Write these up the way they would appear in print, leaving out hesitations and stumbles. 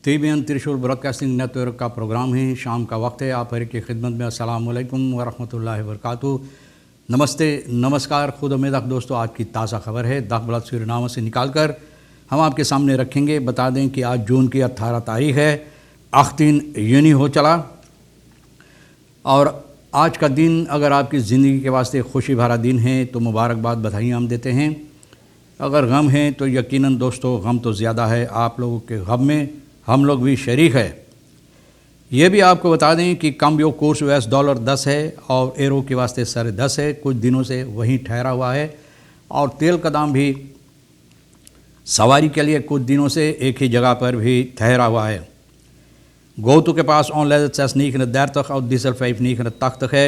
TBN त्रिशूल broadcasting network का programme है। शाम का वक्त है। आप हर की खिदमत में अस्सलाम वालेकुम व रहमतुल्लाहि व बरकातुहू। नमस्ते, नमस्कार, खुद उम्मीद दोस्तों। आज की ताज़ा खबर है दख बलद सूरनामा से निकाल कर हम आपके सामने रखेंगे। बता दें कि आज जून की 18 तारीख़ है। आख्तीन यूनी हो चला और आज का दिन अगर आपकी ज़िंदगी के वास्ते खुशी भरा दिन है तो मुबारकबाद, बधाइयाँ हम देते हैं। अगर गम है तो यकीनन दोस्तों गम तो ज़्यादा है। आप लोगों के गम में हम लोग भी शरीक है। ये भी आपको बता दें कि कम्बियो कोर्स US डॉलर 10 है और एरो के वास्ते 10.5 है। कुछ दिनों से वहीं ठहरा हुआ है और तेल का दाम भी सवारी के लिए कुछ दिनों से एक ही जगह पर भी ठहरा हुआ है। गोतु के पास ऑनलाइन सेस नहीं कर देर तक और डीजल 5 नहीं कर तक तक है।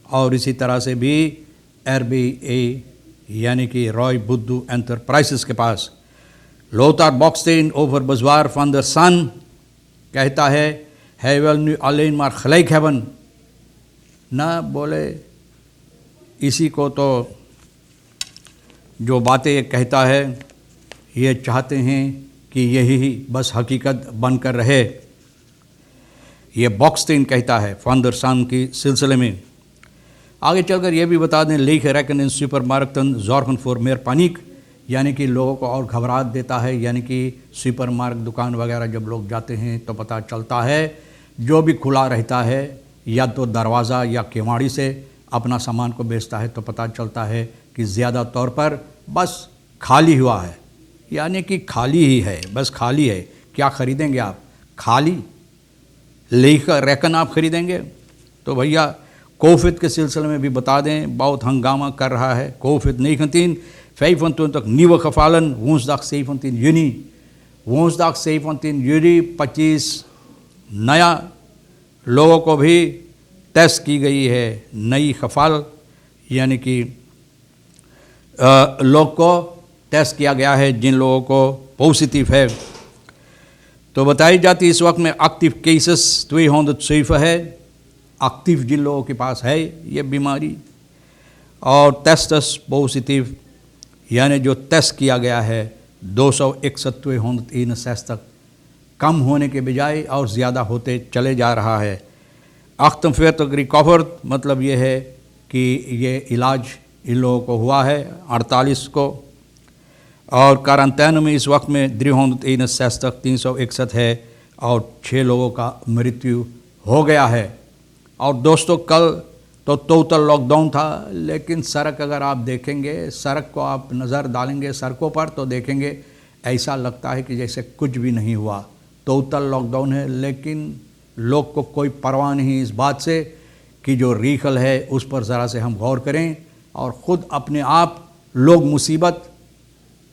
और इसी तरह से भी RBA यानी कि रॉय बुद्धू एंटरप्राइजेस के पास लोथार बॉक्सटेन ओवर बजवार van der सन कहता है विल न्यू अलेन मार खलैक हेवन ना बोले। इसी को तो जो बातें कहता है ये चाहते हैं कि यही बस हकीकत बनकर रहे। ये बॉक्सटेन कहता है van der सन की सिलसिले में। आगे चलकर यह भी बता दें लेख रैकन इन सुपरमार्कटन जॉर्गन फॉर मेयर पानिक यानी कि लोगों को और घबराहट देता है। यानी कि सुपरमार्केट दुकान वगैरह जब लोग जाते हैं तो पता चलता है जो भी खुला रहता है या तो दरवाज़ा या केवाड़ी से अपना सामान को बेचता है तो पता चलता है कि ज़्यादा तौर पर बस खाली हुआ है। यानी कि खाली ही है, बस खाली है। क्या ख़रीदेंगे आप? खाली लेकर रैकन आप ख़रीदेंगे? तो भैया कोविड के सिलसिले में भी बता दें बहुत हंगामा कर रहा है। Covid 19 25 nieuwe gevallen, woensdag 17 juni. woensdag 17 juli 25 नया लोगों को भी टेस्ट की गई है। नई खफाल यानी कि लोग को टेस्ट किया गया है जिन लोगों को पॉजिटिव है। तो बताई जाती इस वक्त में एक्टिव केसेस 207 है। एक्टिव जिन लोगों के पास है ये बीमारी और टेस्टस पॉजिटिव यानी जो टेस्ट किया गया है 261 तक कम होने के बजाय और ज़्यादा होते चले जा रहा है। अख्तम फिर तक रिकवर मतलब ये है कि ये इलाज इन लोगों को हुआ है 48 को और क्वारंटाइन में इस वक्त में 361 तक 361 है और 6 लोगों का मृत्यु हो गया है। और दोस्तों कल तो टोटल लॉकडाउन था, लेकिन सड़क अगर आप देखेंगे, सड़क को आप नज़र डालेंगे सड़कों पर तो देखेंगे ऐसा लगता है कि जैसे कुछ भी नहीं हुआ। टोटल लॉकडाउन है लेकिन लोग को कोई परवाह नहीं इस बात से कि जो रीखल है उस पर ज़रा से हम गौर करें। और ख़ुद अपने आप लोग मुसीबत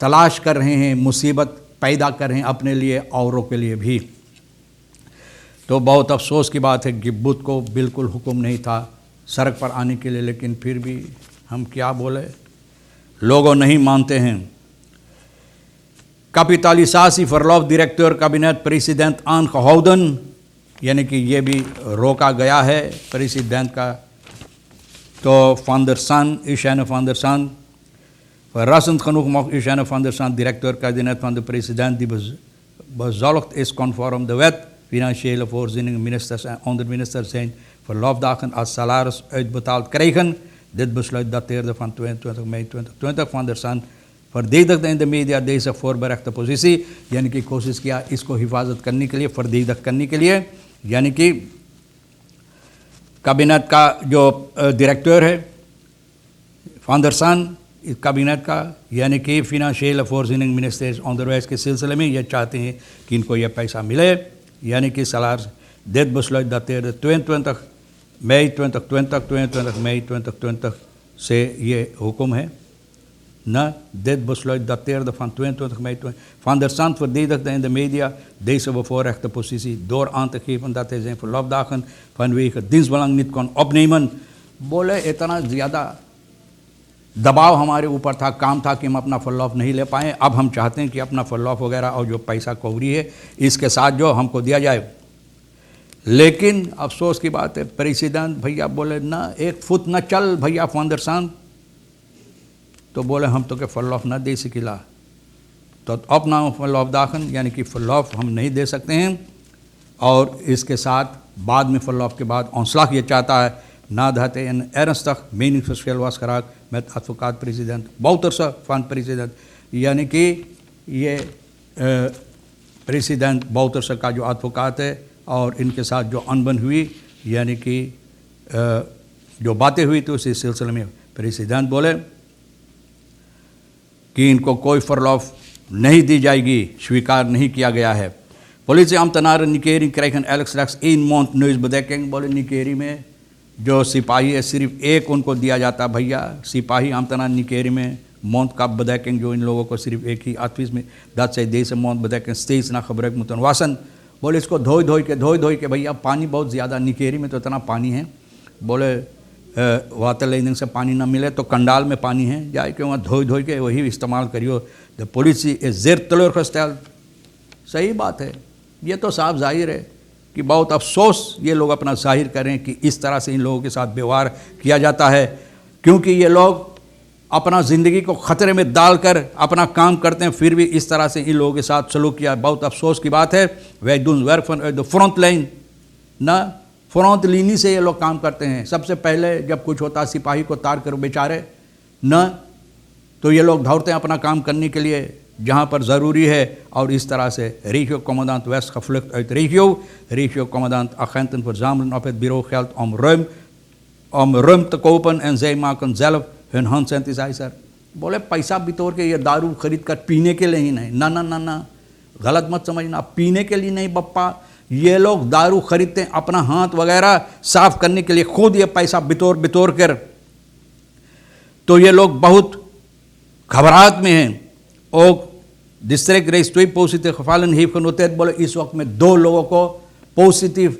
तलाश कर रहे हैं, मुसीबत पैदा कर रहे हैं अपने लिए औरों के लिए भी। तो बहुत अफसोस की बात है कि बुध को बिल्कुल हुक्म नहीं था सड़क पर आने के लिए, लेकिन फिर भी हम क्या बोले, लोगों नहीं मानते हैं। कैपिटलिसासी फॉरलॉफ डायरेक्टर कैबिनेट प्रेसिडेंट aangehouden यानी कि ये भी रोका गया है प्रेसिडेंट का। तो van der sun Ishane van der sun verrassend genoeg mag Ishane van der sun directeur kabinet van de president die bezoldigd is conform de wet financiële voorzieningen ministers en onderministers zijn verlofdagen als salaris uitbetaald krijgen. Dit besluit dateerde van 22 mei 2020. Van der sun verdedigde in de media deze voorberechte positie यानी कि कोशिश किया इसको हिफाजत करने के लिए, फर्दीदत करने के लिए। यानी कि कैबिनेट का जो डायरेक्टर है van der सन इस कैबिनेट का यानी कि फिनेंशियल voorziening मिनिस्टर्स onderwijs के सिलसिले में ये चाहते हैं कि इनको ये पैसा मिले यानी कि salaris। Dit besluit dateerde 22 mei 2020, 22 mei 2020 से ये हुक्म है ना। Dit besluit dateerde van 22 mei 2020. Van der Сан verdedigde in de media deze bevoorrechte positie door aan te geven dat hij zijn verlofdagen vanwege dienstbelang niet kon opnemen। बोले इतना ज़्यादा दबाव हमारे ऊपर था, काम था कि हम अपना फॉलोअप नहीं ले पाएँ। अब हम चाहते हैं कि अपना फॉलोअप वगैरह और जो पैसा कवरी है इसके साथ जो हमको दिया जाए। लेकिन अफसोस की बात है प्रेसिडेंट भैया बोले ना एक फुट न चल भैया van der Сан। तो बोले हम तो के फॉलोअप न दे सकिला। तो अपना फलाफ दाखन यानी कि फलाफ हम नहीं दे सकते हैं। और इसके साथ बाद में फलाफ के बाद औंसलाक ये चाहता है ना धाते इन एरस्तख मेनिंग फस्केल वास कराक met advocaat president Bouterse van president यानी कि ये प्रेसिडेंट बाउतरसे का जो एडवोकेट है और इनके साथ जो अनबन हुई यानी कि जो बातें हुई थी उसी सिलसिले में प्रेसिडेंट बोले कि इनको कोई फरलॉफ नहीं दी जाएगी, स्वीकार नहीं किया गया है। Police ambtenaren Nikeri krijgen elk slechts 1 mond neusbedekking। बोले निकेरी में जो सिपाही है सिर्फ एक उनको दिया जाता भैया, सिपाही ambtenaren निकेरी में mond का bedekking जो इन लोगों को सिर्फ एक ही advies में dat zij deze mond bedekking steeds na gebruik moeten wassen। बोले इसको धोई धोई के भैया पानी बहुत ज़्यादा निकेरी में तो इतना पानी है, बोले वाटर लेने से पानी ना मिले तो कंडाल में पानी है जाए कि वहाँ धोई के वही इस्तेमाल करियो। द पुलिस ज़ेर तलर सही बात है, ये तो साफ जाहिर है कि बहुत अफसोस ये लोग अपना जाहिर करें कि इस तरह से इन लोगों के साथ व्यवहार किया जाता है, क्योंकि ये लोग अपना ज़िंदगी को ख़तरे में डालकर अपना काम करते हैं, फिर भी इस तरह से इन लोगों के साथ सलूक किया, बहुत अफसोस की बात है। वह Doon work from the front line ना फ्रंट लाइन से ये लोग काम करते हैं। सबसे पहले जब कुछ होता सिपाही को तार कर बेचारे न तो ये लोग दौड़ते हैं अपना काम करने के लिए जहाँ पर ज़रूरी है। और इस तरह से regio commandant West gevlucht uit regio commandant agenten verzamelen op het bureau geld om rum te kopen en zij maken zelf hun hand sanitizer। बोले पैसा बितोर के ये दारू खरीद कर पीने के लिए ही नहीं, ना ना ना ना गलत मत समझना, पीने के लिए नहीं बप्पा, ये लोग दारू खरीदते हैं अपना हाथ वगैरह साफ करने के लिए, खुद ये पैसा बितोर कर। तो ये लोग बहुत घबराहट में हैं। और डिस्ट्रिक्ट रेस 2 पॉजिटिव gevallen heeft genoteerd। बोले इस वक्त में 2 लोगों को पॉजिटिव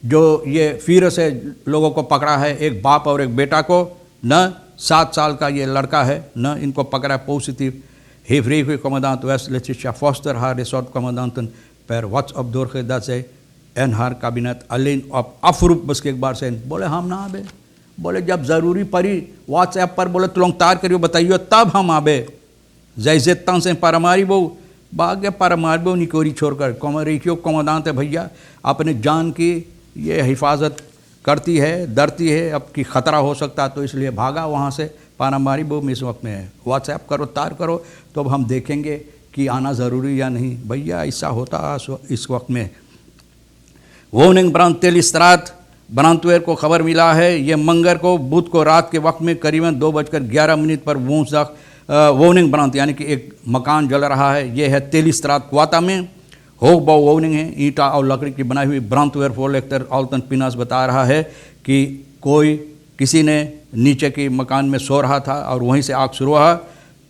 जो ये वीरस है लोगों को पकड़ा है, एक बाप और एक बेटा को, न 7 साल का ये लड़का है, न इनको पकड़ा positive. heeft regio commandant West Letitia Foster haar resortcommandanten per WhatsApp doorgegeven dat zij en haar kabinet alleen op afroep beschikbaar zijn। बोले हम ना आबे, बोले जब ज़रूरी पड़ी व्हाट्सएप पर बोले तुलंग तार करियो बताइयो तब हम आबे। जैसे तन से पारामारी बो बाग पारामारी बो निकोरी छोड़कर रेखियो कमांडांत है भैया, अपने जान की ये हिफाजत करती है, डरती है अब कि ख़तरा हो सकता, तो इसलिए भागा वहाँ से। पारामारी बो में इस वक्त में है, व्हाट्सएप करो तार करो तो अब हम देखेंगे कि आना ज़रूरी या नहीं। भैया ऐसा होता इस वक्त में। वोनिंग ब्रांड तेलिस्त्रात ब्रांतवेर को खबर मिला है, ये मंगर को बुध को रात के वक्त में करीबन 2:11 पर वोनिंग ब्रांत यानी कि एक मकान जल रहा है। ये है तेलिस्त्रात क्वाता में। होग बाउ वोनिंग है, ईंटा और लकड़ी की बनाई हुई ब्रांतवेर फोलेक्टर ऑल्टन पिनास बता रहा है कि किसी ने नीचे के मकान में सो रहा था और वहीं से आग शुरू हुआ।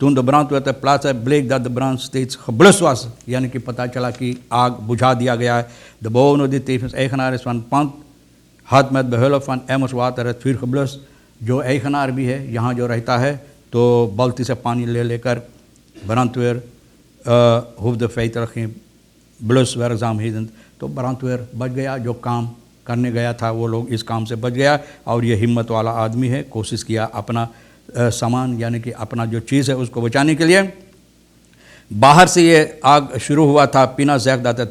toen de brandweer plaatste bleek dat de brand steeds geblust was, यानी कि पता चला कि आग बुझा दिया गया है। De bewoner die tevens eigenaar is van het pand had met behulp van emmers water het vuur geblust। जो eigenaar भी है यहाँ जो रहता है तो बाल्टी से पानी लेकर brandweer hoefde feitelijk geen bluswerkzaamheden, तो brandweer बच गया, जो काम करने गया था वो लोग इस काम से बच गया। और ये हिम्मत वाला आदमी है, कोशिश किया अपना सामान यानी कि अपना जो चीज़ है उसको बचाने के लिए। बाहर से ये आग शुरू हुआ था। पीना जैक दाता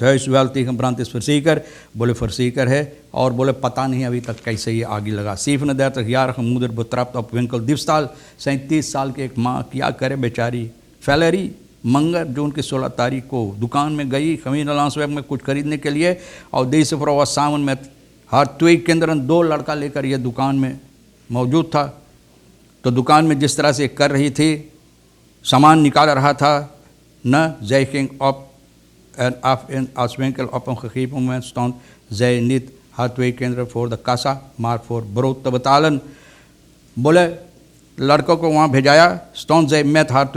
tegen brand is verzekerd, बोले verzekerd है, और बोले पता नहीं अभी तक कैसे ये आग लगा। 37-jarige moeder betrapt op winkeldiefstal। 37 साल की एक माँ क्या करे बेचारी, फैलरी मंगर जो उनकी 16 तारीख को दुकान में गई खमीन लांसवेग में कुछ खरीदने के लिए, और देश फरोवा सावन में हर 2 kinderen 2 लड़का लेकर ये दुकान में मौजूद था। तो दुकान में जिस तरह से कर रही थी, सामान निकाल रहा था, न zij ging op en af en als winkel op een gegeven moment stond zij niet haar 2 kinderen voor de kassa maar voor brood te betalen। बोले लड़कों को वहाँ भेजाया, stond zij met haar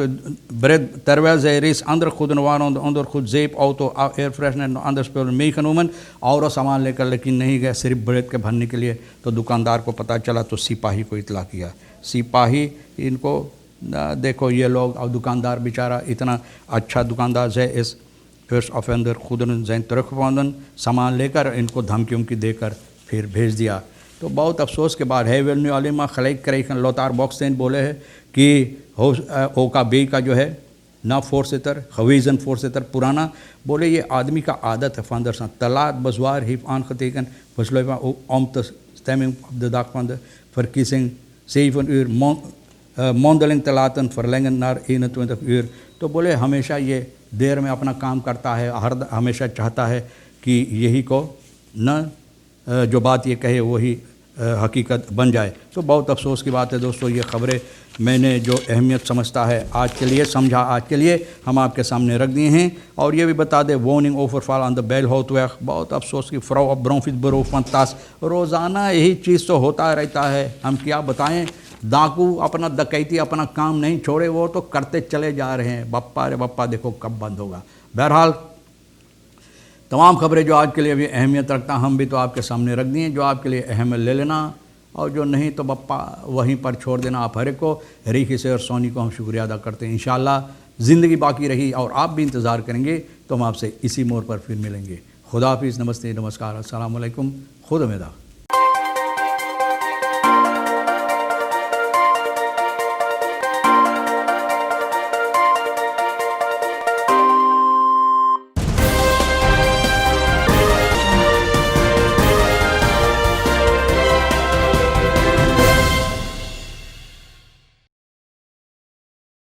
bread terwijl zij reeds andere goederen waren onder goed zeep, auto, air freshener en andere spullen meegenomen, और सामान लेकर लेकिन नहीं गए सिर्फ ब्रेड के भरने के लिए। तो दुकानदार को पता चला तो सिपाही को इतला किया। सिपाही इनको देखो ये लोग, और दुकानदार बेचारा इतना अच्छा दुकानदार है, इस फर्स्ट ऑफेंडर खुदन जैन तरफन सामान लेकर इनको धमकी देकर फिर भेज दिया। तो बहुत अफसोस के बाद है वेलन्यू अलीमा खलेक करेखन लोतार बॉक्सटेन बोले हैं कि ओका बे का जो है ना फोर्सेतर हवीज़न फोर्सेतर पुराना बोले ये आदमी का आदत है फांदर सा तलात बजवार हिफ आन खतेकन फसलों ओम तस्टेमिंग द दाकफांद फरकीसिंग सेवन उर मोंदलिंग तलातन फरलेंगन नार इन उर। तो बोले हमेशा ये देर में अपना काम करता है, हमेशा चाहता है कि यही को न जो बात ये कहे वही हकीकत बन जाए। तो बहुत अफसोस की बात है दोस्तों, ये ख़बरें मैंने जो अहमियत समझता है आज के लिए समझा, आज के लिए हम आपके सामने रख दिए हैं। और ये भी बता दें warning overfall on the bell होता है। बहुत अफसोस की फ्राउ ऑफ ब्रोफिट बरो फंतास, रोज़ाना यही चीज़ तो होता रहता है। हम क्या बताएं, डाकू अपना डकैती अपना काम नहीं छोड़े, वो तो करते चले जा रहे हैं। बप्पा रे बप्पा देखो कब बंद होगा। बहरहाल तमाम खबरें जो आज के लिए भी अहमियत रखता हम भी तो आपके सामने रख दिए। जो आपके लिए अहम ले लेना और जो नहीं तो बप्पा वहीं पर छोड़ देना। आप हर एक को रीखी से और सोनी को हम शुक्रिया अदा करते हैं। इंशाअल्लाह ज़िंदगी बाकी रही और आप भी इंतज़ार करेंगे तो हम आपसे इसी मोड़ पर फिर मिलेंगे। खुदा हाफिज़, नमस्ते, नमस्कार, अस्सलाम वालेकुम, खुद उम्मीद।